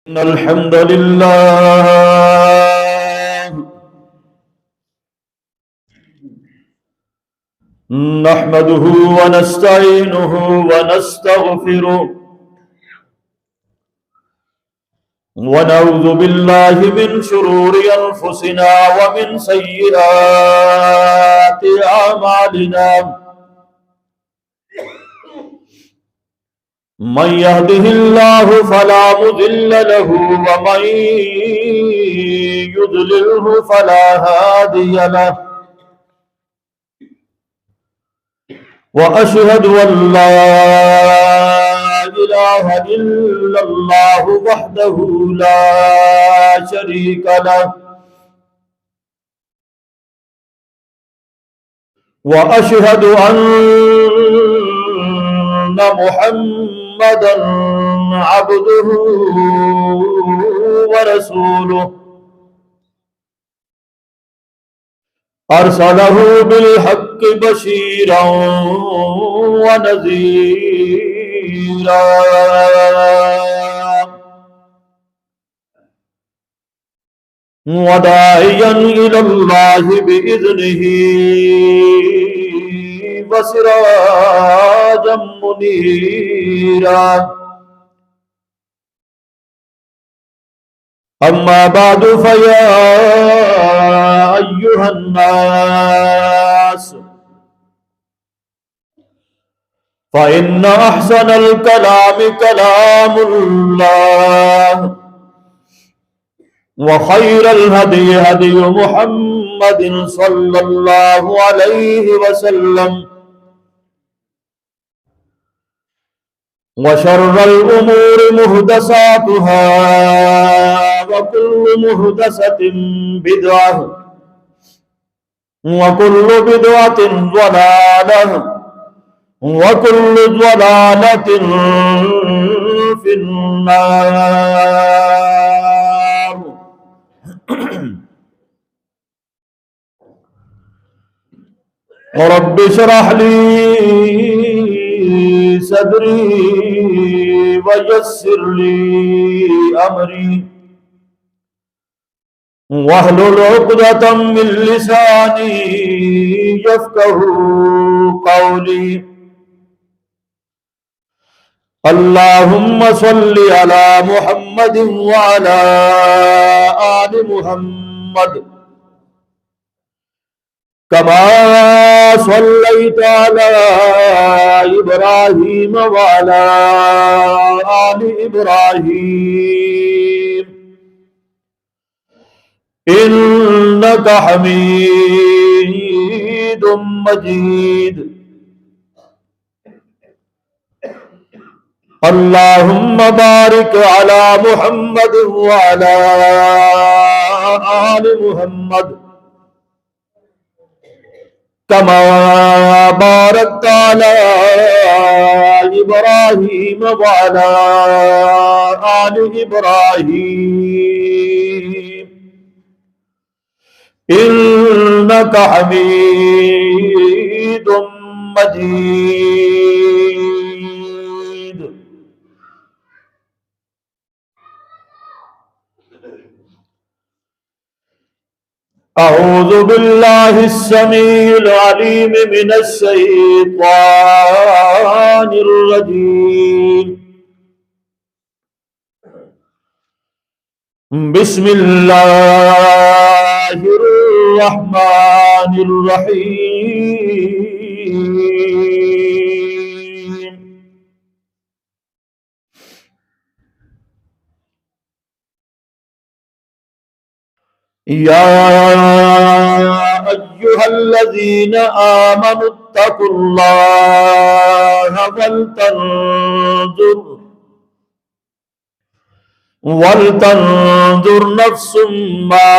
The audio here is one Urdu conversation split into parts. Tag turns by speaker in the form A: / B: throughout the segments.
A: إن الحمد لله نحمده ونستعينه ونستغفره ونعوذ بالله من شرور أنفسنا ومن سيئات أعمالنا من يهده الله فلا مضل له ومن يضلله فلا هادي له وأشهد أن لا إله إلا الله وحده لا شريك له وأشهد أن محمدا عبده ورسوله أرسله بالحق بشيرا ونذيرا وداعيا إلى الله بإذنه وسراجا منيرا أما بعد فيا أيها الناس فإن أحسن الكلام كلام الله وخير الهدي هدي محمد صلى الله عليه وسلم وشر الأمور محدثاتها وكل محدثة بدعة وكل بدعة ضلالة وكل ضلالة في النار. رب اشرح لي صدري ويسر لي أمري واحلل عقدة من لساني يفقه قولي. اللهم صل على محمد وعلى آل محمد كما صليت على إبراهيم وعلى آل إبراهيم إنك حميد مجيد. اللهم بارك على محمد وعلى آل محمد كما باركت على إبراهيم وعلى آل إبراهيم إنك حميد مجيد. أعوذ بالله السميع العليم من الشيطان الرجيم. بسم الله الرحمن الرحيم. يا أيها الذين آمنوا اتقوا الله ولتنظر نفس ما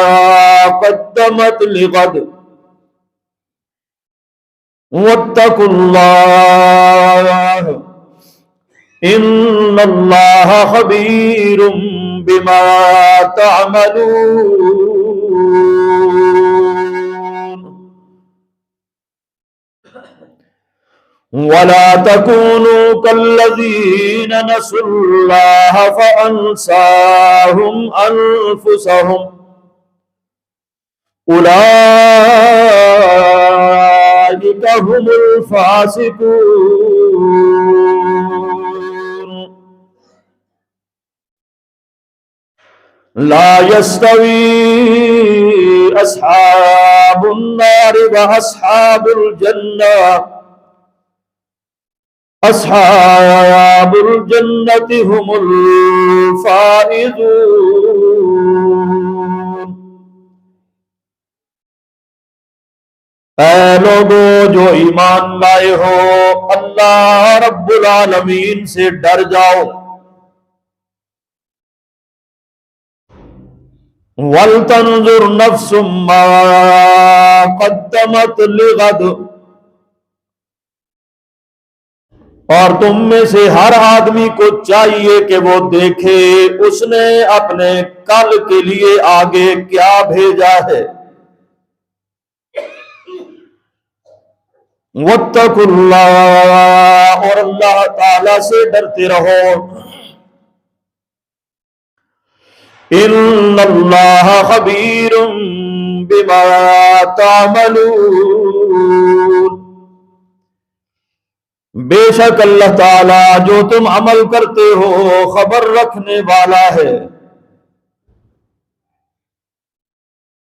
A: قدمت لغد واتقوا الله إن الله خبير بما تعملون. ولا تكونوا كالذين نسوا الله فأنساهم أنفسهم أولئك هم الفاسقون لا يستوي أصحاب النار وأصحاب الجنة أصحاب الجنة هم الفائزون اے لوگو جو ایمان لائے ہو اللہ رب العالمین سے ڈر جاؤ وَلْتَنْظُرْ نَفْسٌ مَّا قَدَّمَتْ لِغَدٍ اور تم میں سے ہر آدمی کو چاہیے کہ وہ دیکھے اس نے اپنے کل کے لیے آگے کیا بھیجا ہے وَاتَّقُوا اللَّهَ اور اللہ تعالی سے ڈرتے رہو ان اللہ خبیر بما تعملون بے شک اللہ تعالی جو تم عمل کرتے ہو خبر رکھنے والا ہے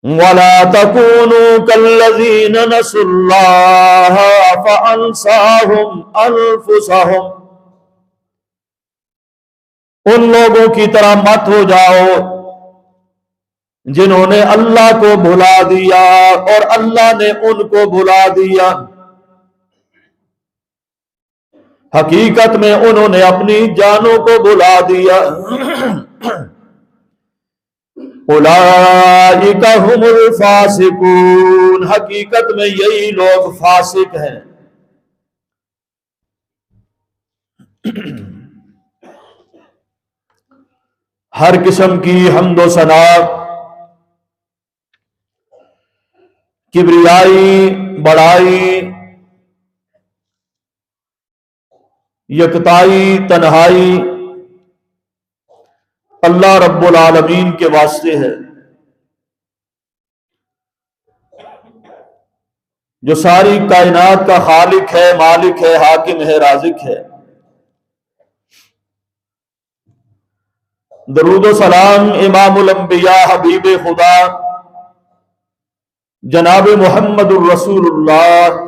A: وَلَا تَكُونُوا كَالَّذِينَ نَسُوا اللَّهَ فَأَنْسَاهُمْ أَنفُسَهُمْ ان لوگوں کی طرح مت ہو جاؤ جنہوں نے اللہ کو بھلا دیا اور اللہ نے ان کو بھلا دیا حقیقت میں انہوں نے اپنی جانوں کو بھلا دیا اولئک هم الفاسقون حقیقت میں یہی لوگ فاسق ہیں ہر قسم کی حمد و ثنا کبریائی بڑائی یکتائی تنہائی اللہ رب العالمین کے واسطے ہے جو ساری کائنات کا خالق ہے مالک ہے حاکم ہے رازق ہے درود و سلام امام الانبیاء حبیب خدا جناب محمد الرسول اللہ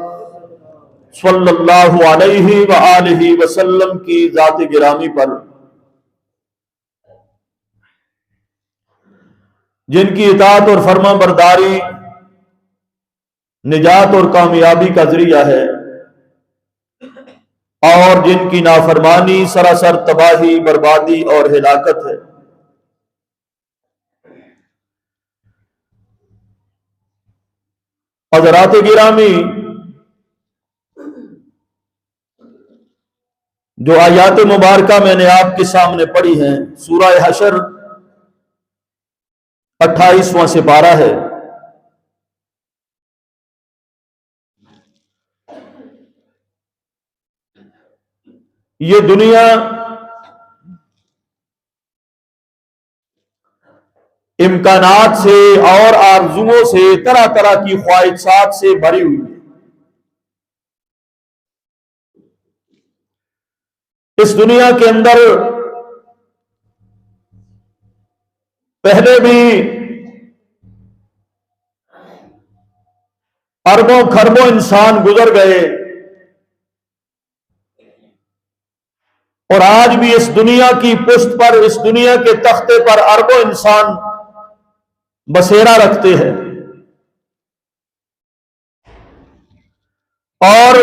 A: صلی اللہ علیہ وآلہ وسلم کی ذات گرامی پر جن کی اطاعت اور فرما برداری نجات اور کامیابی کا ذریعہ ہے اور جن کی نافرمانی سراسر تباہی بربادی اور ہلاکت ہے حضرات گرامی جو آیات مبارکہ میں نے آپ کے سامنے پڑھی ہیں سورہ حشر 28واں سپارہ ہے یہ دنیا امکانات سے اور آرزوؤں سے طرح طرح کی خواہشات سے بھری ہوئی ہے اس دنیا کے اندر پہلے بھی اربوں کھربوں انسان گزر گئے اور آج بھی اس دنیا کی پشت پر اس دنیا کے تختے پر اربوں انسان بسیرا رکھتے ہیں اور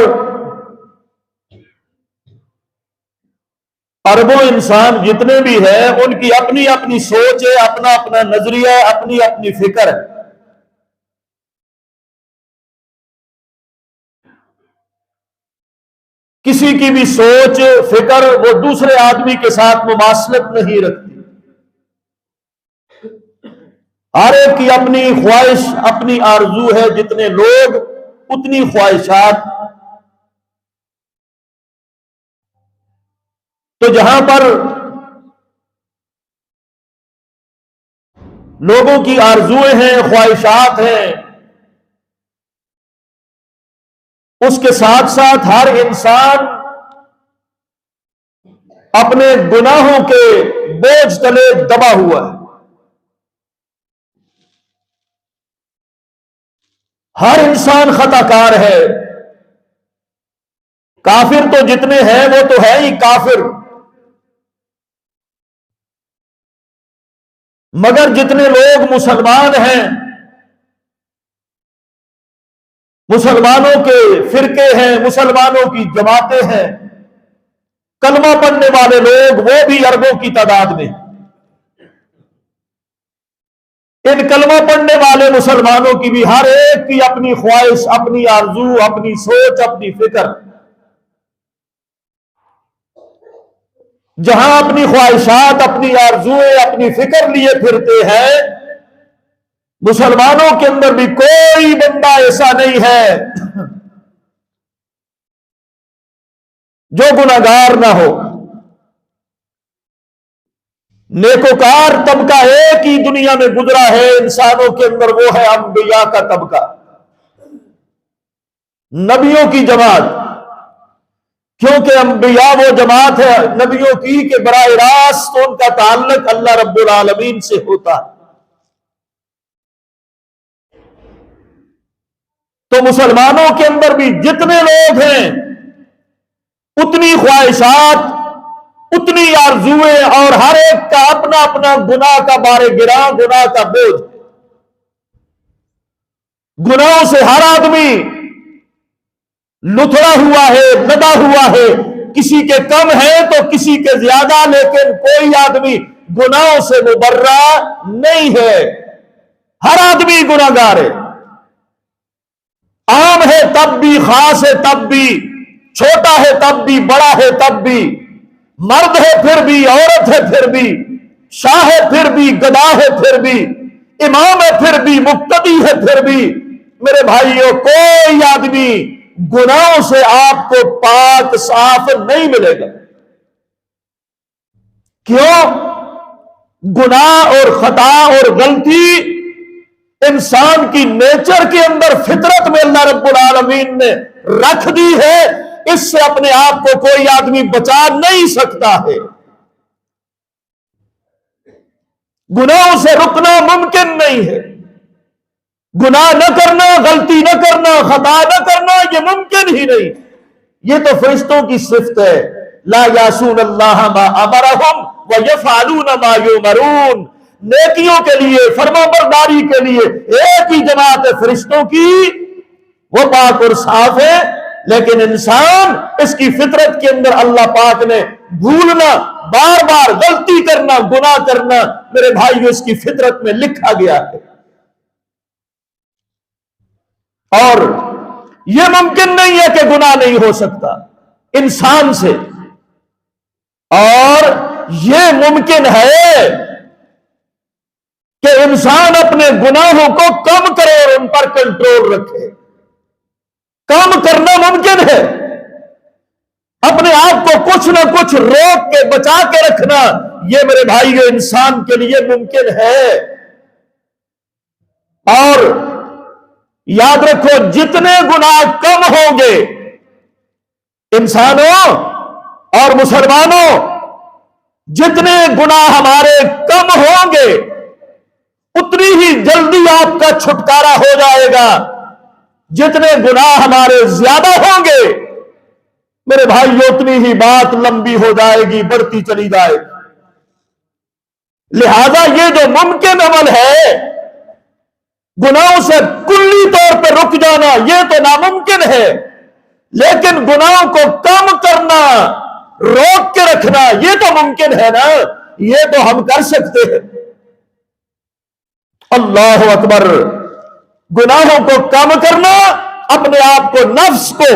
A: اربوں انسان جتنے بھی ہیں ان کی اپنی اپنی سوچ ہے اپنا اپنا نظریہ ہے اپنی اپنی فکر ہے کسی کی بھی سوچ فکر وہ دوسرے آدمی کے ساتھ مماثلت نہیں رکھتی ہر ایک کی اپنی خواہش اپنی آرزو ہے جتنے لوگ اتنی خواہشات تو جہاں پر لوگوں کی آرزویں ہیں، خواہشات ہیں، اس کے ساتھ ساتھ ہر انسان اپنے گناہوں کے بوجھ تلے دبا ہوا ہے۔ ہر انسان خطا کار ہے۔ کافر تو جتنے ہیں وہ تو ہے ہی کافر، مگر جتنے لوگ مسلمان ہیں، مسلمانوں کے فرقے ہیں، مسلمانوں کی جماعتیں ہیں، کلمہ پڑھنے والے لوگ وہ بھی اربوں کی تعداد میں۔ ان کلمہ پڑھنے والے مسلمانوں کی بھی ہر ایک کی اپنی خواہش، اپنی آرزو، اپنی سوچ، اپنی فکر۔ جہاں اپنی خواہشات، اپنی آرزویں، اپنی فکر لیے پھرتے ہیں، مسلمانوں کے اندر بھی کوئی بندہ ایسا نہیں ہے جو گناہگار نہ ہو۔ نیکوکار طبقہ ایک ہی دنیا میں گزرا ہے انسانوں کے اندر، وہ ہے انبیاء کا طبقہ، نبیوں کی جماعت۔ کیونکہ انبیاء وہ جماعت ہے نبیوں کی کہ براہ راست ان کا تعلق اللہ رب العالمین سے ہوتا ہے۔ تو مسلمانوں کے اندر بھی جتنے لوگ ہیں، اتنی خواہشات، اتنی آرزویں، اور ہر ایک کا اپنا اپنا گناہ کا بار گراں، گناہ کا بوجھ۔ گناہوں سے ہر آدمی لتھڑا ہوا ہے، لدا ہوا ہے، کسی کے کم ہے تو کسی کے زیادہ، لیکن کوئی آدمی گناہوں سے مبرہ نہیں ہے۔ ہر آدمی گناہگار ہے، عام ہے تب بھی، خاص ہے تب بھی، چھوٹا ہے تب بھی، بڑا ہے تب بھی، مرد ہے پھر بھی، عورت ہے پھر بھی، شاہ ہے پھر بھی، گدا ہے پھر بھی، امام ہے پھر بھی، مقتدی ہے پھر بھی۔ میرے بھائیوں، کوئی آدمی گناہوں سے آپ کو پاک صاف نہیں ملے گا۔ کیوں؟ گناہ اور خطا اور غلطی انسان کی نیچر کے اندر، فطرت میں اللہ رب العالمین نے رکھ دی ہے، اس سے اپنے آپ کو کوئی آدمی بچا نہیں سکتا ہے۔ گناہوں سے رکنا ممکن نہیں ہے، گناہ نہ کرنا، غلطی نہ کرنا، خطا نہ کرنا، یہ ممکن ہی نہیں۔ یہ تو فرشتوں کی صفت ہے، لا یعصون اللہ ما امرہم ویفعلون ما یؤمرون۔ نیکیوں کے لیے، فرما برداری کے لیے ایک ہی جماعت ہے فرشتوں کی، وہ پاک اور صاف ہے، لیکن انسان، اس کی فطرت کے اندر اللہ پاک نے بھولنا، بار بار غلطی کرنا، گناہ کرنا، میرے بھائیو اس کی فطرت میں لکھا گیا ہے۔ اور یہ ممکن نہیں ہے کہ گناہ نہیں ہو سکتا انسان سے، اور یہ ممکن ہے کہ انسان اپنے گناہوں کو کم کرے اور ان پر کنٹرول رکھے۔ کم کرنا ممکن ہے، اپنے آپ کو کچھ نہ کچھ روک کے بچا کے رکھنا، یہ میرے بھائیو انسان کے لیے ممکن ہے۔ اور یاد رکھو، جتنے گناہ کم ہوں گے انسانوں اور مسلمانوں، جتنے گناہ ہمارے کم ہوں گے اتنی ہی جلدی آپ کا چھٹکارا ہو جائے گا۔ جتنے گناہ ہمارے زیادہ ہوں گے میرے بھائی اتنی ہی بات لمبی ہو جائے گی، بڑھتی چلی جائے گی۔ لہذا یہ جو ممکن عمل ہے، گناہوں سے کلی طور پہ رک جانا، یہ تو ناممکن ہے، لیکن گناہوں کو کم کرنا، روک کے رکھنا، یہ تو ممکن ہے نا، یہ تو ہم کر سکتے ہیں۔ اللہ اکبر! گناہوں کو کم کرنا، اپنے آپ کو، نفس کو،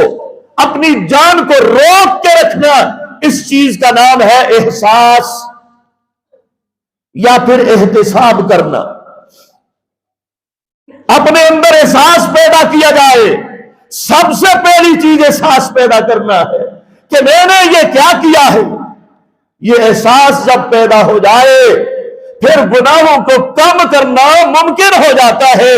A: اپنی جان کو روک کے رکھنا، اس چیز کا نام ہے احساس یا پھر احتساب کرنا۔ اپنے اندر احساس پیدا کیا جائے، سب سے پہلی چیز احساس پیدا کرنا ہے کہ میں نے یہ کیا کیا ہے، یہ احساس جب پیدا ہو جائے پھر گناہوں کو کم کرنا ممکن ہو جاتا ہے۔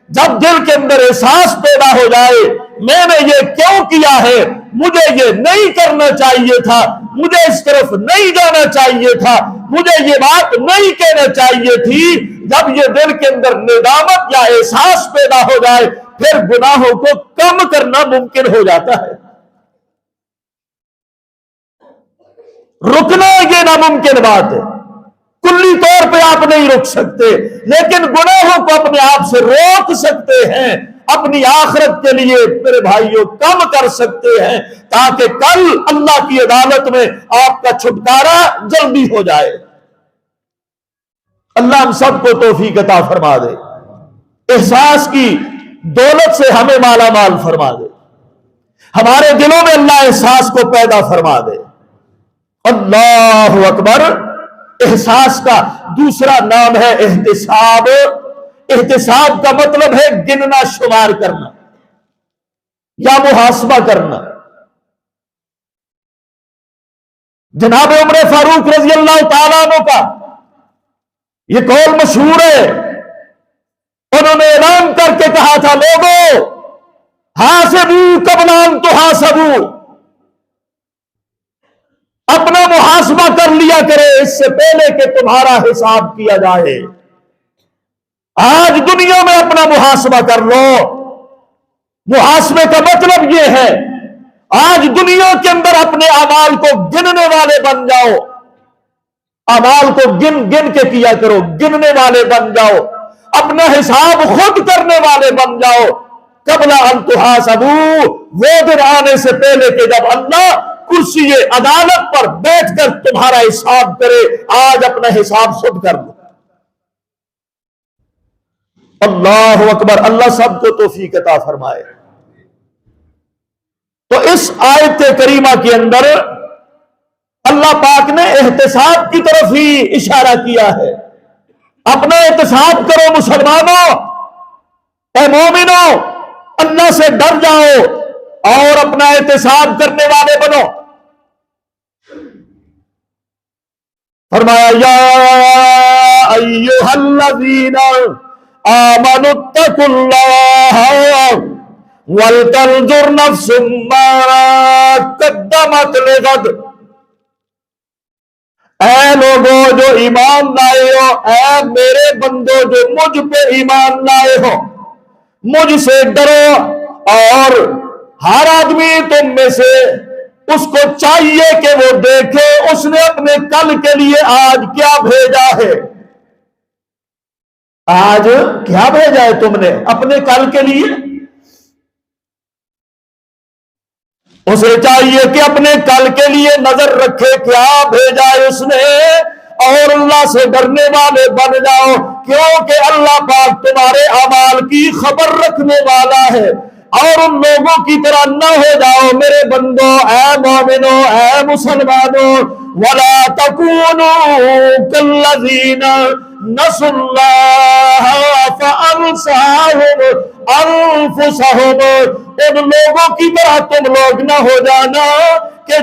A: جب دل کے اندر احساس پیدا ہو جائے میں نے یہ کیوں کیا ہے، مجھے یہ نہیں کرنا چاہیے تھا، مجھے اس طرف نہیں جانا چاہیے تھا، مجھے یہ بات نہیں کہنا چاہیے تھی، جب یہ دل کے اندر ندامت یا احساس پیدا ہو جائے پھر گناہوں کو کم کرنا ممکن ہو جاتا ہے۔ رکنا یہ ناممکن بات ہے، کلی طور پہ آپ نہیں رک سکتے، لیکن گناہوں کو اپنے آپ سے روک سکتے ہیں، اپنی آخرت کے لیے میرے بھائیوں کم کر سکتے ہیں، تاکہ کل اللہ کی عدالت میں آپ کا چھٹکارا جلدی ہو جائے۔ اللہ ہم سب کو توفیق عطا فرما دے، احساس کی دولت سے ہمیں مالا مال فرما دے، ہمارے دلوں میں اللہ احساس کو پیدا فرما دے۔ اللہ اکبر۔ احساس کا دوسرا نام ہے احتساب۔ احتساب کا مطلب ہے گننا شمار کرنا یا محاسبہ کرنا۔ جناب عمر فاروق رضی اللہ تعالیٰ عنہ کا یہ قول مشہور ہے، انہوں نے اعلان کر کے کہا تھا، لوگوں حاسبوا قبل ان تحاسبوا، اپنا محاسبہ کر لیا کرے اس سے پہلے کہ تمہارا حساب کیا جائے۔ آج دنیا میں اپنا محاسبہ کر لو۔ محاسبے کا مطلب یہ ہے آج دنیا کے اندر اپنے اعمال کو گننے والے بن جاؤ، اعمال کو گن گن کے کیا کرو، گننے والے بن جاؤ، اپنا حساب خود کرنے والے بن جاؤ۔ قبل ان تحاسبوا، وہ دن آنے سے پہلے کہ جب اللہ کرسی عدالت پر بیٹھ کر تمہارا حساب کرے، آج اپنا حساب خود کر لو۔ اللہ اکبر۔ اللہ سب کو توفیق عطا فرمائے۔ تو اس آیت کریمہ کے اندر اللہ پاک نے احتساب کی طرف ہی اشارہ کیا ہے۔ اپنا احتساب کرو مسلمانوں، اے مومنوں، اللہ سے ڈر جاؤ اور اپنا احتساب کرنے والے بنو۔ فرمایا یا ایھا الذین آمنوا اتقوا اللہ ولتنظر نفس ما قدمت لغد۔ اے لوگوں جو ایمان لائے ہو، اے میرے بندو جو مجھ پہ ایمان لائے ہو، مجھ سے ڈرو، اور ہر آدمی تم میں سے اس کو چاہیے کہ وہ دیکھے اس نے اپنے کل کے لیے آج کیا بھیجا ہے۔ آج کیا بھیجا ہے تم نے اپنے کل کے لیے؟ اسے چاہیے کہ اپنے کل کے لیے نظر رکھے کیا بھیجا ہے اس نے، اور اللہ سے ڈرنے والے بن جاؤ، کیونکہ اللہ پاک تمہارے اعمال کی خبر رکھنے والا ہے۔ اور ان لوگوں کی طرح نہ ہو جاؤ میرے بندو، اے مومنو، اے مسلمانوں، وَلَا تَكُونُوا كَالَّذِينَ نَسُوا اللَّهَ فَأَنسَاهُمْ أَنفُسَهُمْ۔ ان لوگوں کی طرح تم لوگ نہ ہو جانا کہ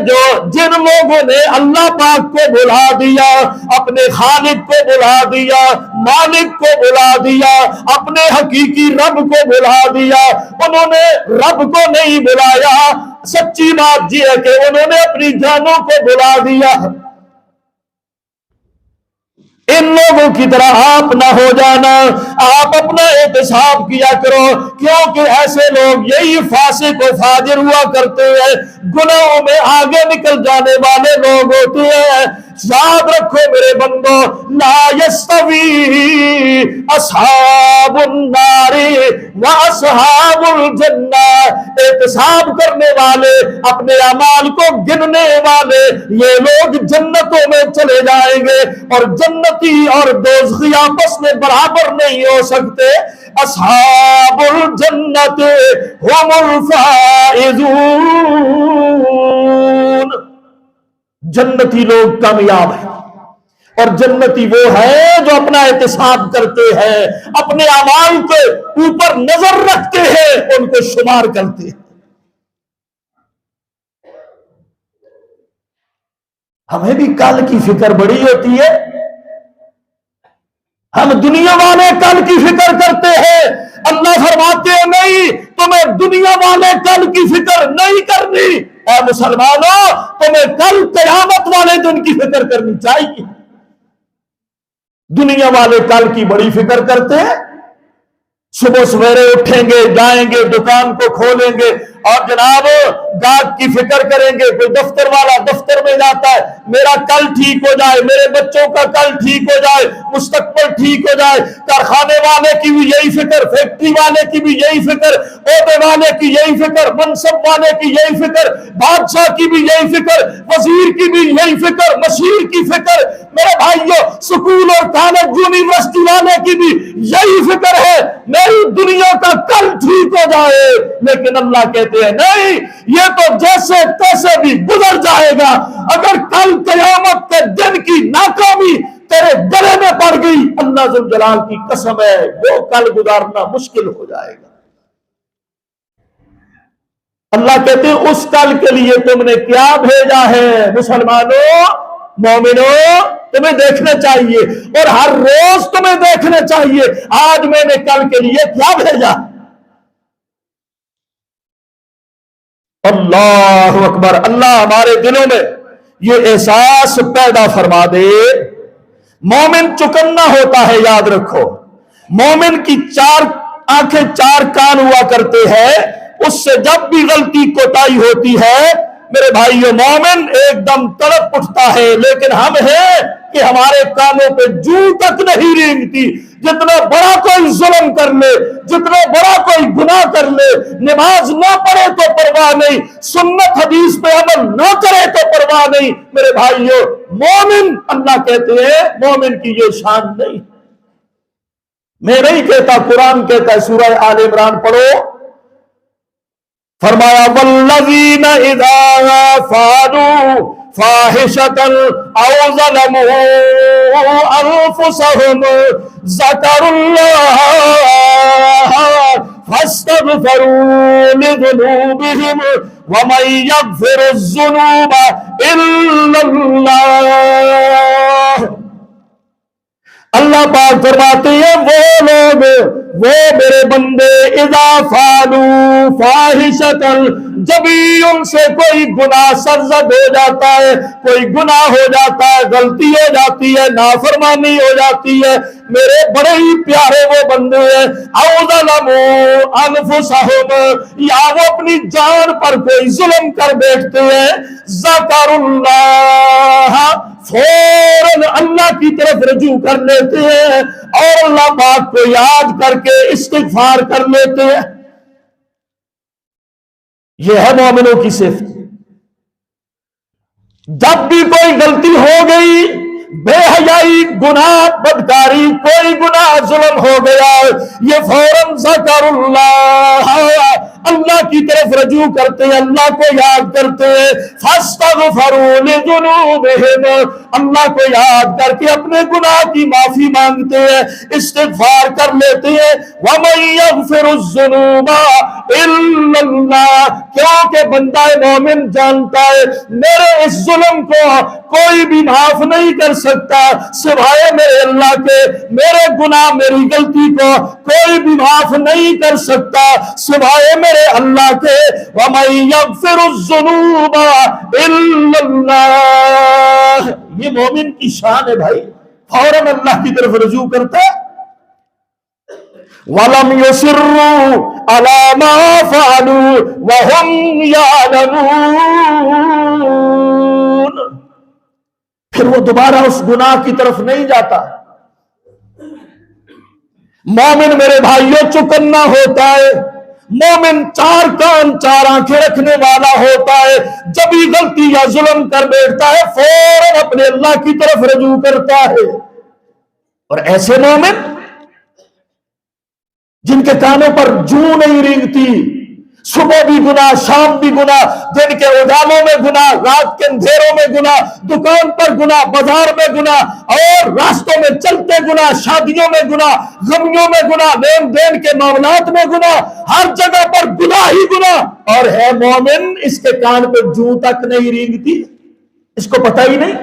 A: جن لوگوں نے اللہ پاک کو بھلا دیا، اپنے خالق کو بھلا دیا، مالک کو بھلا دیا، اپنے حقیقی رب کو بھلا دیا، انہوں نے رب کو نہیں بھلایا۔ سچی بات یہ ہے کہ انہوں نے اپنی جانوں کو بھلا دیا۔ ان لوگوں کی طرح آپ نہ ہو جانا، آپ اپنا احتساب کیا کرو، کیونکہ ایسے لوگ یہی فاسق و فاجر ہوا کرتے ہیں، گناہوں میں آگے نکل جانے والے لوگ ہوتے ہیں۔ یاد رکھو میرے بندو، لا یستوی اصحاب النار و اصحاب الجنہ۔ احتساب کرنے والے، اپنے اعمال کو گننے والے، یہ لوگ جنتوں میں چلے جائیں گے، اور جنتی اور دوزخی آپس میں برابر نہیں ہو سکتے۔ اصحاب الجنت هم الفائزون۔ جنتی لوگ کامیاب ہیں، اور جنتی وہ ہے جو اپنا احتساب کرتے ہیں، اپنے اعمال کے اوپر نظر رکھتے ہیں، ان کو شمار کرتے ہیں۔ ہمیں بھی کل کی فکر بڑی ہوتی ہے، ہم دنیا والے کل کی فکر کرتے ہیں، اللہ فرماتے ہیں نہیں، تمہیں دنیا والے کل کی فکر نہیں کرنی، اے مسلمانوں تمہیں کل قیامت والے دن کی فکر کرنی چاہیے۔ دنیا والے کل کی بڑی فکر کرتے ہیں، صبح سویرے اٹھیں گے، جائیں گے، دکان کو کھولیں گے اور جناب گاہک کی فکر کریں گے۔ کوئی دفتر والا دفتر میں جاتا ہے، میرا کل ٹھیک ہو جائے، میرے بچوں کا کل ٹھیک ہو جائے، مستقبل ٹھیک ہو جائے۔ کارخانے والے کی بھی یہی فکر، فیکٹری والے کی بھی یہی فکر، عہدے والے کی یہی فکر، منصب والے کی یہی فکر، بادشاہ کی بھی یہی فکر، وزیر کی بھی یہی فکر، مشیر کی فکر، میرے بھائیوں سکول اور کالج یونیورسٹی والے کی بھی یہی فکر ہے، میری دنیا کا کل ٹھیک ہو جائے۔ لیکن اللہ کہتے ہیں نہیں، یہ تو جیسے تیسے بھی گزر جائے گا، اگر کل قیامت کے دن کی ناکامی تیرے گلے میں پڑ گئی، اللہ ذوالجلال کی قسم ہے وہ کل گزارنا مشکل ہو جائے گا۔ اللہ کہتے ہیں اس کل کے لیے تم نے کیا بھیجا ہے؟ مسلمانوں، مومنوں، تمہیں دیکھنا چاہیے اور ہر روز تمہیں دیکھنا چاہیے آج میں نے کل کے لیے کیا بھیجا۔ اللہ اکبر، اللہ ہمارے دلوں میں یہ احساس پیدا فرما دے۔ مومن چکنا ہوتا ہے، یاد رکھو، مومن کی چار آنکھیں چار کان ہوا کرتے ہیں، اس سے جب بھی غلطی کوتاہی ہوتی ہے میرے بھائیو مومن ایک دم تڑپ اٹھتا ہے، لیکن ہم ہیں کہ ہمارے کانوں پہ جوں تک نہیں رینگتی۔ جتنا بڑا کوئی ظلم کر لے، جتنا بڑا کوئی گناہ کر لے، نماز نہ پڑھے تو پرواہ نہیں، سنت حدیث پہ عمل نہ کرے تو پرواہ نہیں، میرے بھائیو مومن، اللہ کہتے ہیں مومن کی یہ شان نہیں۔ میں نہیں کہتا، قرآن کہتا ہے، سورہ آل عمران پڑھو، فرمایا والذین اذا فعلوا فاحشۃ او ظلموا انفسهم ذکروا اللہ فاستغفروا لذنوبهم ومن یغفر الذنوب الا اللہ۔ اللہ پاک فرماتے ہیں وہ لوگ، وہ میرے بندے، اذا فعلوا فاحشۃ، جب ہی ان سے کوئی گناہ سرزد ہو جاتا ہے، کوئی گناہ ہو جاتا ہے، غلطی ہو جاتی ہے، نافرمانی ہو جاتی ہے، میرے بڑے ہی پیارے وہ بندے ہیں، او ظلموا انفسهم، یا وہ اپنی جان پر کوئی ظلم کر بیٹھتے ہیں، ذکروا اللہ، فوراً اللہ کی طرف رجوع کر لیتے ہیں اور اللہ پاک کو یاد کر کے استغفار کر لیتے ہیں۔ یہ ہے مومنوں کی صفت۔ جب بھی کوئی غلطی ہو گئی، بے حیائی، گناہ، بدکاری، کوئی گناہ ظلم ہو گیا، یہ فوراً ذکر اللہ، اللہ کی طرف رجوع کرتے ہیں، اللہ کو یاد کرتے ہیں، فاستغفروا لذنوبہم، اللہ کو یاد کر کے اپنے گناہ کی معافی مانگتے ہیں، استغفار کر لیتے ہیں۔ وَمَن يَغْفِرُ الذُّنُوبَ إِلَّا اللَّهُ، کیونکہ بندہ مومن جانتا ہے میرے اس ظلم کو کوئی بھی معاف نہیں کر سکتا سوائے میرے اللہ کے، میرے گناہ، میری غلطی کو کوئی بھی معاف نہیں کر سکتا سوائے میرے اللہ کے۔ وَمَن يَغْفِرُ الذُّنُوبَ إِلَّا اللَّهُ، یہ مومن کی شان ہے بھائی، فوراً اللہ کی طرف رجوع کرتا ہے۔ وَلَمْ يُصِرُّوا عَلَى مَا فَعَلُوا وَهُمْ يَعْلَمُونَ، پھر وہ دوبارہ اس گناہ کی طرف نہیں جاتا۔ مومن میرے بھائیوں چکنا ہوتا ہے، مومن چار کان چار آنکھیں رکھنے والا ہوتا ہے، جب ہی غلطی یا ظلم کر بیٹھتا ہے فوراً اپنے اللہ کی طرف رجوع کرتا ہے۔ اور ایسے مومن جن کے کانوں پر جوں نہیں رینگتی، صبح بھی گناہ، شام بھی گناہ، دن کے اجالوں میں گناہ، رات کے اندھیروں میں گناہ، دکان پر گناہ، بازار میں گناہ، اور راستوں میں چلتے گناہ، شادیوں میں گناہ، غمیوں میں گناہ، لین دین کے معاملات میں گناہ، ہر جگہ پر گناہ ہی گناہ، اور ہے مومن اس کے کان پہ جوں تک نہیں رینگتی۔ اس کو پتہ ہی نہیں،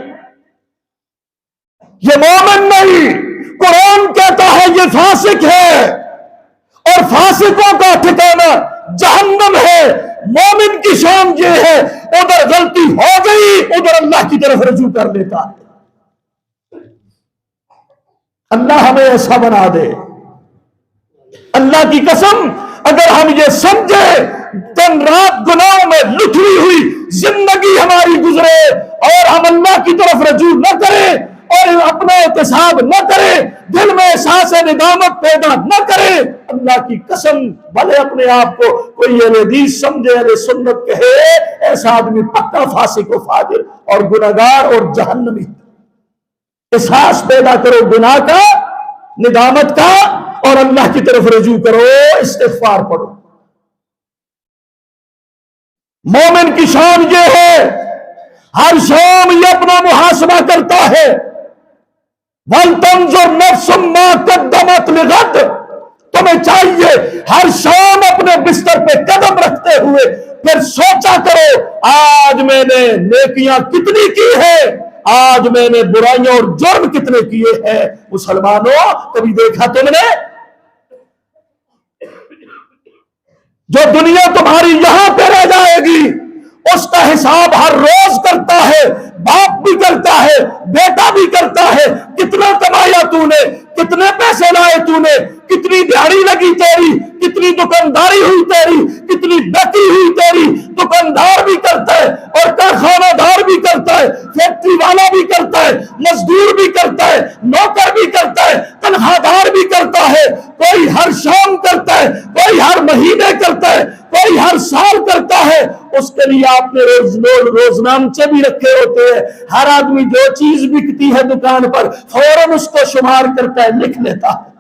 A: یہ مومن نہیں، قرآن کہتا ہے یہ فاسق ہے، اور فاسقوں کا ٹھکانہ جہنم ہے۔ مومن کی شان یہ ہے، ادھر غلطی ہو گئی ادھر اللہ کی طرف رجوع کر لیتا ہے۔ اللہ ہمیں ایسا بنا دے۔ اللہ کی قسم، اگر ہم یہ سمجھے دن رات گناہوں میں لٹھی ہوئی زندگی ہماری گزرے اور ہم اللہ کی طرف رجوع نہ کریں اور اپنا احتساب نہ کرے، دل میں احساس ندامت پیدا نہ کرے، اللہ کی قسم بھلے اپنے آپ کو کوئی اہل حدیث سمجھے، اہل سنت کہے، ایسا آدمی پکا فاسق و فاجر اور گناہگار اور جہنمی۔ احساس پیدا کرو گناہ کا، ندامت کا، اور اللہ کی طرف رجوع کرو، استغفار پڑھو۔ مومن کی شان یہ ہے، ہر شام یہ اپنا محاسبہ کرتا ہے۔ وَلْتَنْظُرْ نَفْسٌ مَا قَدَّمَتْ لِغَدٍ، تمہیں چاہیے ہر شام اپنے بستر پہ قدم رکھتے ہوئے پھر سوچا کرو آج میں نے نیکیاں کتنی کی ہے، آج میں نے برائیاں اور جرم کتنے کیے ہیں۔ مسلمانوں، کبھی دیکھا تم نے جو دنیا تمہاری یہاں پہ رہ جائے گی اس کا حساب ہر روز کرتا ہے، باپ بھی کرتا ہے، بیٹا بھی کرتا ہے، کتنا کمایا تو نے، کتنے پیسے لائے تو نے، کتنی دیہڑی لگی تیری، کتنی دکانداری ہوئی تیری، کتنی ڈکی ہوئی تیری۔ دکاندار بھی کرتا ہے اور کارخانہ دار بھی کرتا ہے، فیکٹری والا بھی کرتا ہے، مزدور بھی کرتا ہے، نوکر بھی کرتا ہے، تنخواہ دار بھی کرتا ہے، کوئی ہر شام کرتا ہے، کوئی ہر مہینے کرتا ہے، کوئی ہر سال کرتا ہے۔ اس کے لیے آپ نے روزنامچے بھی رکھے ہوتے ہیں، ہر آدمی جو چیز بکتی ہے دکان پر فوراً اس کو شمار کرتا ہے، لکھ لیتا ہے۔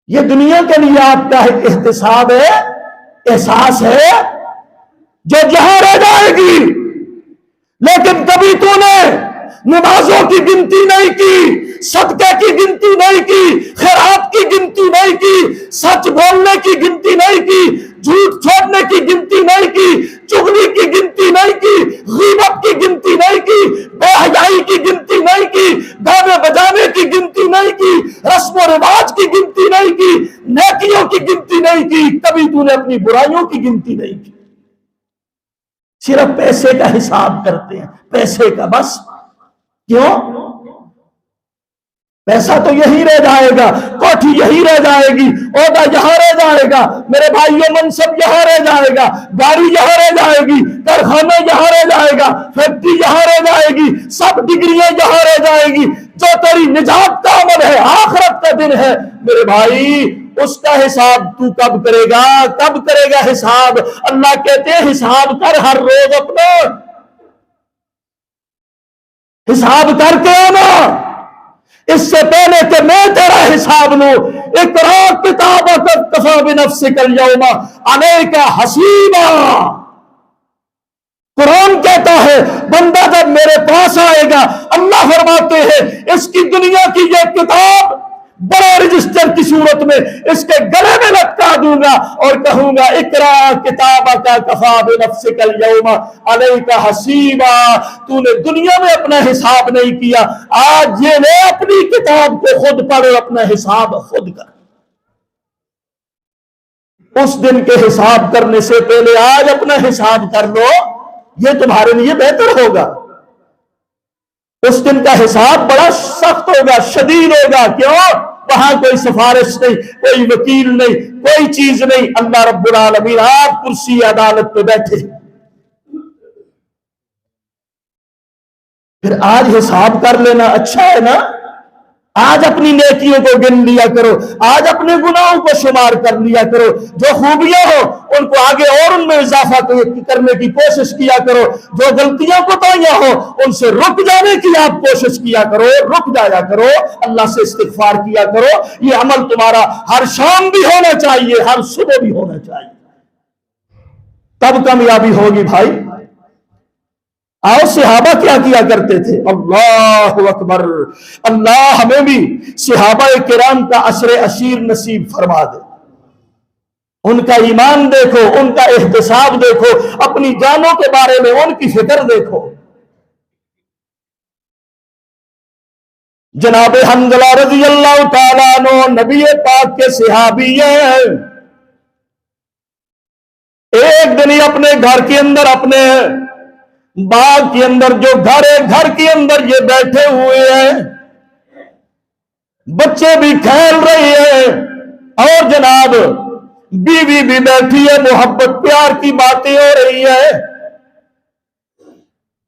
A: یہ دنیا کے لیے آپ کا ایک احتساب ہے، احساس ہے، جو جہاں رہ جائے گی۔ لیکن کبھی تو نے نمازوں کی گنتی نہیں کی، صدقے کی گنتی نہیں کی، خیرات کی گنتی نہیں کی، سچ بولنے کی گنتی نہیں کی، جھوٹ چھوڑنے کی گنتی نہیں کی، چغلی کی گنتی نہیں کی، غیبت کی گنتی نہیں کی، بے حیائی کی گنتی نہیں کی، گانے بجانے کی گنتی نہیں کی، رسم و رواج کی گنتی نہیں کی، نیکیوں کی گنتی نہیں کی، کبھی تو نے اپنی برائیوں کی گنتی نہیں کی۔ صرف پیسے کا حساب کرتے ہیں، پیسے کا بس۔ کیوں؟ پیسہ تو یہی رہ جائے گا، کوٹھی یہی رہ جائے گی، عہدہ یہاں رہ جائے گا، میرے بھائیوں منصب یہاں رہ جائے گا، گاڑی یہاں رہ جائے گی، کارخانہ یہاں رہ جائے گا، فیکٹری یہاں رہ جائے گی، سب ڈگریاں یہاں رہ جائے گی۔ جو تیری نجات کا عمل ہے، آخرت کا دن ہے میرے بھائی، اس کا حساب تو کب کرے گا؟ کب کرے گا حساب؟ اللہ کہتے ہیں حساب کر ہر روز، اپنا حساب کر کے آنا، اس سے پہلے کہ میں تیرا حساب لوں۔ اقرا کتابک کفی بنفسک اليوم علیک حسیبا۔ قرآن کہتا ہے بندہ جب میرے پاس آئے گا، اللہ فرماتے ہیں اس کی دنیا کی یہ کتاب بڑے رجسٹر کی صورت میں اس کے گلے میں لٹکا دوں گا اور کہوں گا اقرا کتابک کفی بنفسک اليوم علیک حسیبا۔ تو نے دنیا میں اپنا حساب نہیں کیا، آج یہ لے اپنی کتاب کو خود پڑھ اور اپنا حساب خود کر۔ اس دن کے حساب کرنے سے پہلے آج اپنا حساب کر لو، یہ تمہارے لیے بہتر ہوگا۔ اس دن کا حساب بڑا سخت ہوگا، شدید ہوگا۔ کیوں؟ وہاں کوئی سفارش نہیں، کوئی وکیل نہیں، کوئی چیز نہیں، اللہ رب العالمین آپ کرسی عدالت پہ بیٹھے۔ پھر آج حساب کر لینا اچھا ہے نا؟ آج اپنی نیکیوں کو گن لیا کرو، آج اپنے گناہوں کو شمار کر لیا کرو، جو خوبیاں ہو ان کو آگے اور ان میں اضافہ کرنے کی کوشش کیا کرو، جو غلطیاں کوتاہیاں ہو ان سے رک جانے کی آپ کوشش کیا کرو، رک جایا کرو، اللہ سے استغفار کیا کرو۔ یہ عمل تمہارا ہر شام بھی ہونا چاہیے، ہر صبح بھی ہونا چاہیے، تب کامیابی ہوگی بھائی۔ آؤ صحابہ کیا کیا کرتے تھے؟ اللہ اکبر، اللہ ہمیں بھی صحابہ کرام کا عشر عشیر نصیب فرما دے۔ ان کا ایمان دیکھو، ان کا احتساب دیکھو، اپنی جانوں کے بارے میں ان کی فکر دیکھو۔ جناب حنظلہ رضی اللہ تعالیٰ عنہ نبی پاک کے صحابی ہیں. ایک دن ہی اپنے گھر کے اندر، اپنے باغ کے اندر جو گھر ہے، گھر کے اندر یہ بیٹھے ہوئے ہیں، بچے بھی کھیل رہے ہیں اور جناب بیوی بھی بیٹھی ہے، محبت پیار کی باتیں ہو رہی ہے.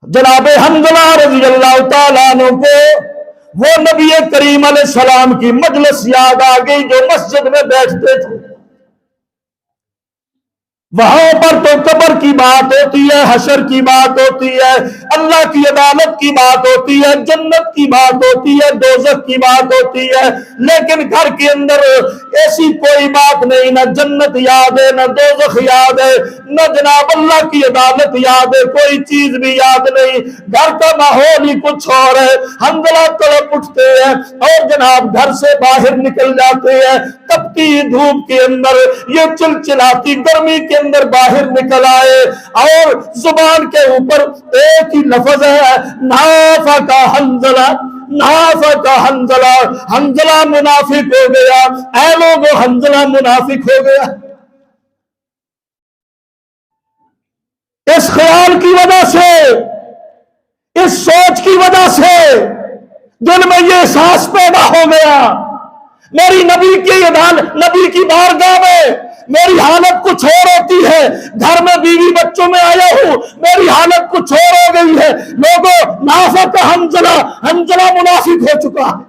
A: جناب حنظلہ رضی اللہ تعالیٰ عنہ کو وہ نبی کریم علیہ السلام کی مجلس یاد آ گئی جو مسجد میں بیٹھتے تھے. وہاں پر تو قبر کی بات ہوتی ہے، حشر کی بات ہوتی ہے، اللہ کی عدالت کی بات ہوتی ہے، جنت کی بات ہوتی ہے، دوزخ کی بات ہوتی ہے. لیکن گھر کے اندر ایسی کوئی بات نہیں، نہ جنت یاد ہے، نہ دوزخ یاد ہے، نہ جناب اللہ کی عدالت یاد ہے، کوئی چیز بھی یاد نہیں. گھر کا ماحول ہی کچھ اور ہے. حنظلہ تڑپ اٹھتے ہیں اور جناب گھر سے باہر نکل جاتے ہیں. تپتی دھوپ کے اندر یہ چلچلاتی گرمی کے اندر باہر نکل آئے اور زبان کے اوپر ایک ہی لفظ ہے، نافق حنظلہ، نافق حنظلہ، حنظلہ منافق ہو گیا. اے لوگو حنظلہ منافق ہو گیا. اس خیال کی وجہ سے، اس سوچ کی وجہ سے دل میں یہ احساس پیدا ہو گیا، میری نبی کی بارگاہ میں میری حالت کچھ اور ہوتی ہے. گھر میں بیوی بچوں میں آیا ہوں، میری حالت کچھ اور ہو گئی ہے. لوگوں نافق حنظلہ، حنظلہ منافق ہو چکا ہے.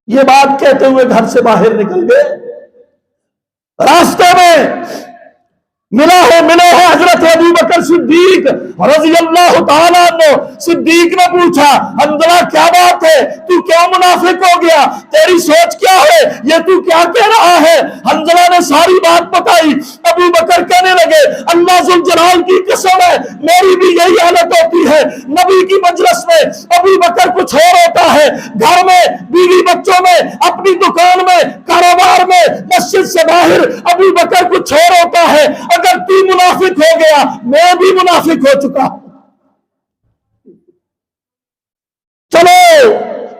A: یہ بات کہتے ہوئے گھر سے باہر نکل گئے. راستے میں ملا ہے حضرت ابو بکر صدیق رضی اللہ تعالیٰ عنہ. صدیق نے پوچھا، حنظلہ کیا بات ہے، تو کیا منافق ہو گیا، تیری سوچ کیا ہے، یہ تو کیا کہہ رہا ہے؟ حنظلہ نے ساری بات بتائی. ابو بکر کہنے لگے، اللہ ذوالجلال کی قسم ہے میری بھی یہی حالت ہوتی ہے. نبی کی مجلس میں ابو بکر کچھ اور ہوتا ہے، گھر میں بیوی بچوں میں، اپنی دکان میں، کاروبار میں، مسجد سے باہر ابو بکر کچھ اور ہوتا ہے. اگر تو منافق ہو گیا، میں بھی منافق ہو چکا. چلو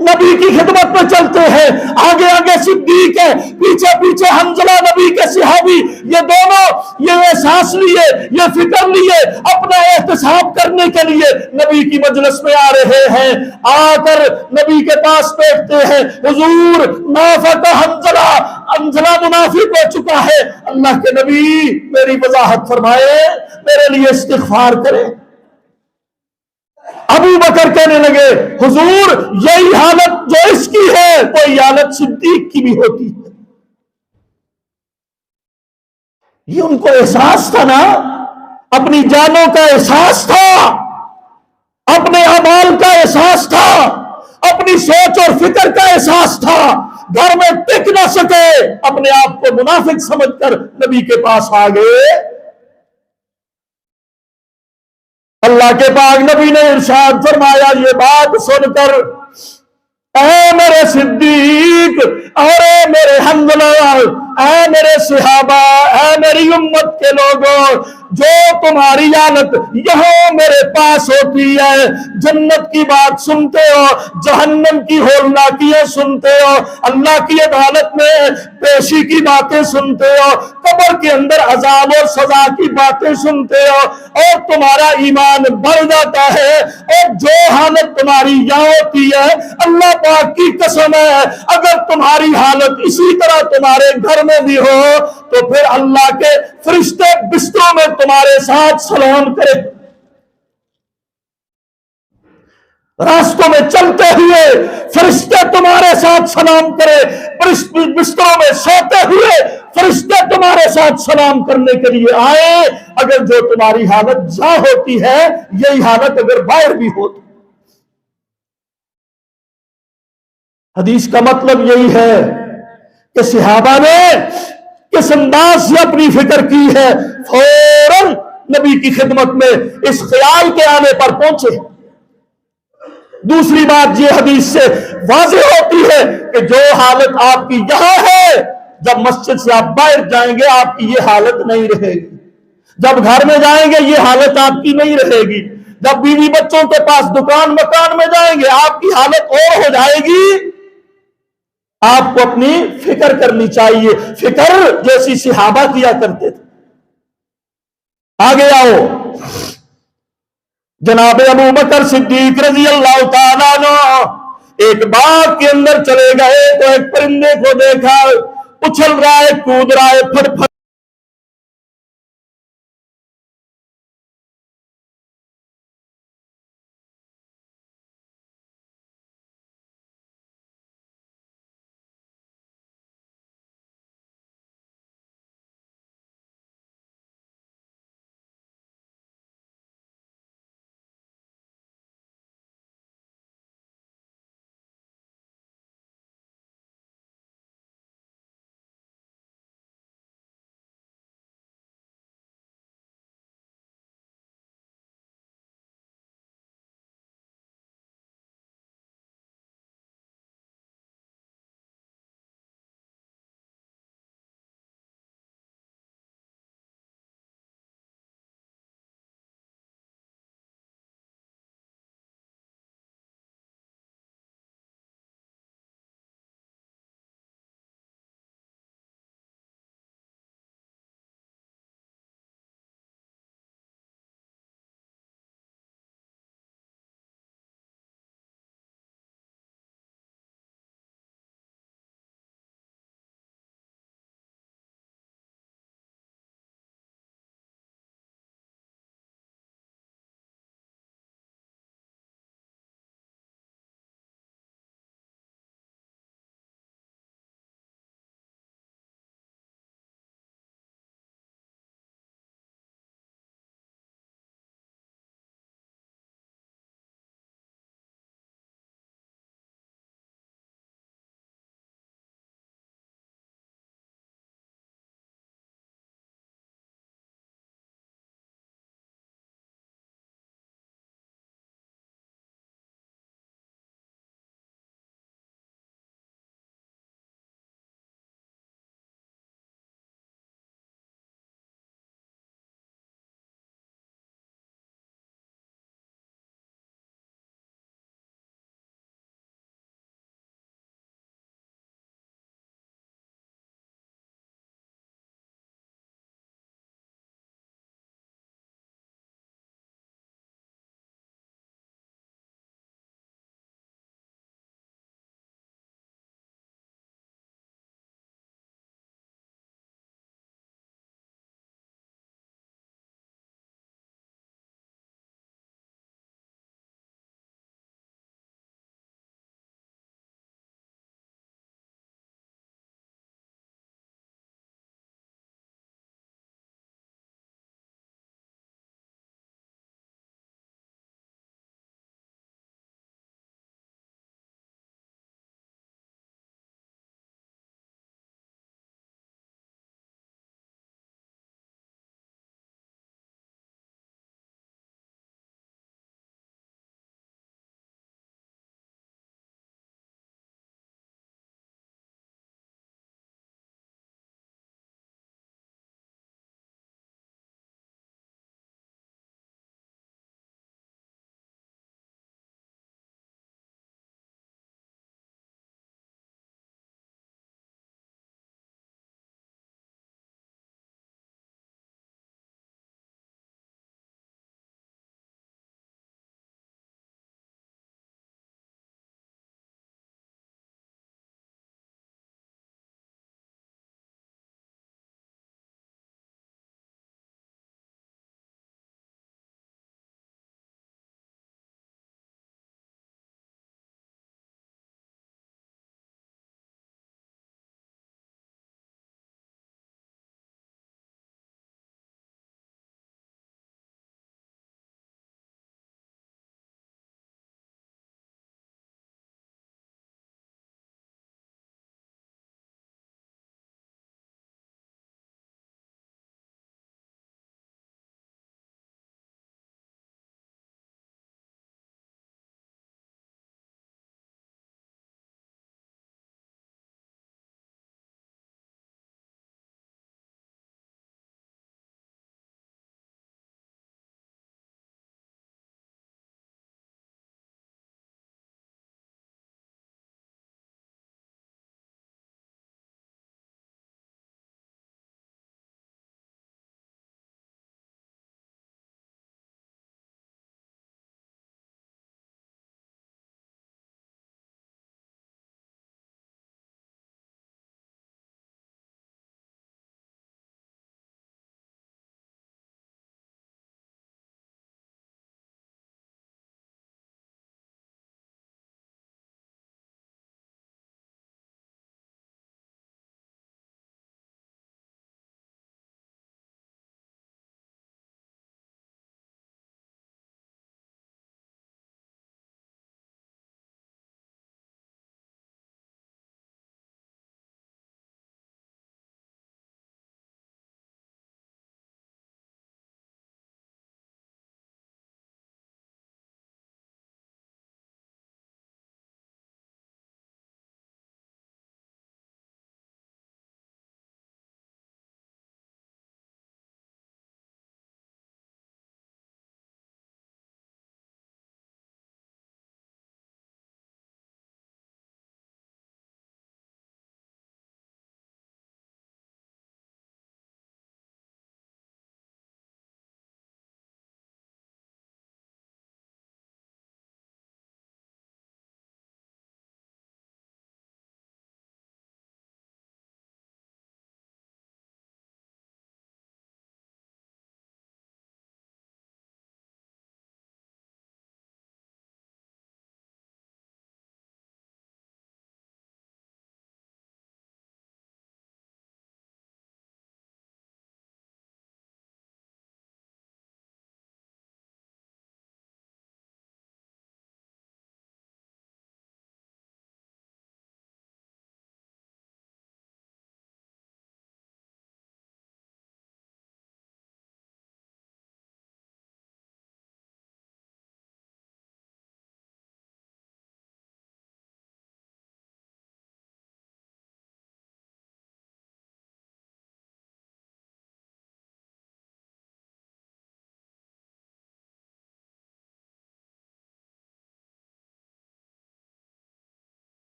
A: نبی کی خدمت میں چلتے ہیں. آگے آگے صدیق ہے، پیچھے پیچھے حنظلہ نبی کے صحابی. یہ دونوں یہ احساس لیے، یہ فکر لیے، اپنا احتساب کرنے کے لیے نبی کی مجلس میں آ رہے ہیں. آ کر نبی کے پاس بیٹھتے ہیں، حضور نافق حنظلہ، حنظلہ منافق ہو چکا ہے. اللہ کے نبی میری وضاحت فرمائے، میرے لیے استغفار کرے. ابو بکر کہنے لگے، حضور یہی حالت جو اس کی ہے کوئی حالت صدیق کی بھی ہوتی ہے. یہ ان کو احساس تھا نا، اپنی جانوں کا احساس تھا، اپنے اعمال کا احساس تھا، اپنی سوچ اور فکر کا احساس تھا. گھر میں ٹک نہ سکے، اپنے آپ کو منافق سمجھ کر نبی کے پاس آ گئے. اللہ کے پاک نبی نے ارشاد فرمایا، یہ بات سن کر اے میرے صدیق اور اے میرے حنظلہ، اے میرے صحابہ، اے میری امت کے لوگوں، جو تمہاری حالت یہاں میرے پاس ہوتی ہے، جنت کی بات سنتے ہو، جہنم کی ہولناکیاں سنتے ہو، اللہ کی عدالت میں پیشی کی باتیں سنتے ہو، قبر کے اندر عذاب اور سزا کی باتیں سنتے ہو، اور تمہارا ایمان بڑھ جاتا ہے. اور جو حالت تمہاری یہاں ہوتی ہے، اللہ پاک کی قسم ہے اگر تمہاری حالت اسی طرح تمہارے گھر میں بھی ہو تو پھر اللہ کے فرشتے بستروں میں تمہارے ساتھ سلام کرے. راستوں میں چلتے ہوئے فرشتے تمہارے ساتھ سلام کرے، بستروں میں سوتے ہوئے فرشتے تمہارے ساتھ سلام کرنے کے لیے آئے. اگر جو تمہاری حالت جہاں ہوتی ہے یہی حالت اگر باہر بھی ہو. حدیث کا مطلب یہی ہے کہ صحابہ نے کس انداز سے اپنی فکر کی ہے، فوراً نبی کی خدمت میں اس خیال کے آنے پر پہنچے. دوسری بات یہ حدیث سے واضح ہوتی ہے کہ جو حالت آپ کی یہاں ہے، جب مسجد سے آپ باہر جائیں گے آپ کی یہ حالت نہیں رہے گی. جب گھر میں جائیں گے یہ حالت آپ کی نہیں رہے گی. جب بیوی بچوں کے پاس دکان مکان میں جائیں گے آپ کی حالت اور ہو جائے گی. آپ کو اپنی فکر کرنی چاہیے، فکر جیسی صحابہ کیا کرتے تھے. آگے آؤ، جناب ابو بکر صدیق رضی اللہ تعالیٰ عنہ ایک باغ کے اندر چلے گئے تو ایک پرندے کو دیکھا، اچھل رہا ہے، کود رہا ہے، پھر